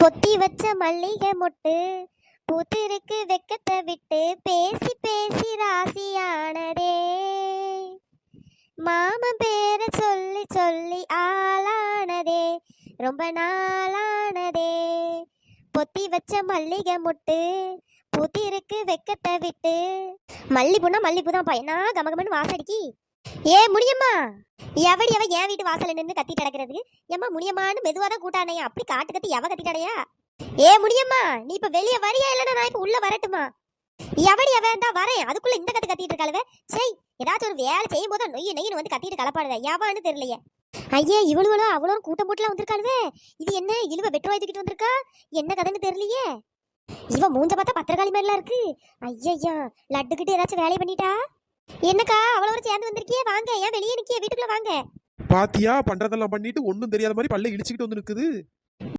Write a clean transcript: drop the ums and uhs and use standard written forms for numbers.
பொத்தி வச்ச மல்லிகை மொட்டு பூத்திருக்கு வெக்கத்தை விட்டு பேசி பேசி ராசியானதே. மாமன் பேரை சொல்லி சொல்லி ஆளானதே, ரொம்ப நாளானதே. பொத்தி வச்ச மல்லிகை மொட்டு பூத்திருக்கு வெக்கத்தை விட்டு. மல்லிப்பூனா மல்லிப்பூ தான் பையனா கமகமன்னு வாசடிக்கி. ஏ முடியம்மா, எவடி அவ என் வீட்டு வாசல்ல நின்று கத்திட்டு கிடக்கிறது? ஏம்மா முடியம்மான்னு மெதுவாதான் கூட்டானையா, அப்படி காட்டு கத்தி எவ கத்திட்டாடையா? ஏ முடியம்மா, நீ இப்ப வெளியே வரியா இல்லைன்னா நான் இப்ப உள்ள வரட்டுமா? எவடி அவன் தான் வரேன், அதுக்குள்ள இந்த கத்து கத்திட்டு இருக்காளுவ. சரி, ஏதாச்சும் ஒரு வேலை செய்யும் போது நொய்ய நொய்யன்னு வந்து கத்திட்டு கலப்பாடுத, எவான்னு தெரியலையே. ஐயே, இவளுவளோ அவ்வளோ கூட்டம் போட்டுலாம் வந்திருக்காளுவே. இது என்ன இழுவ வெட்டுவாய் தூக்கிட்டு வந்திருக்கா? என்ன கதைன்னு தெரியலையே. இவ மூஞ்ச பார்த்தா பத்திரகாளி மாதிரிலாம் இருக்கு. ஐயா, லட்டுக்கிட்டு ஏதாச்சும் வேலையை பண்ணிட்டா? என்னக்கா அவ்வளவு சேர்ந்து வந்திருக்கியே, வாங்க. ஏன் வெளியே நிக்கிய, வீட்டுக்குள்ள வாங்க. பாத்தியா, பண்றதெல்லாம் பண்ணிட்டு ஒண்ணும் தெரியாத மாதிரி பல்ல இழிச்சுக்கிட்டு வந்து நிக்குது.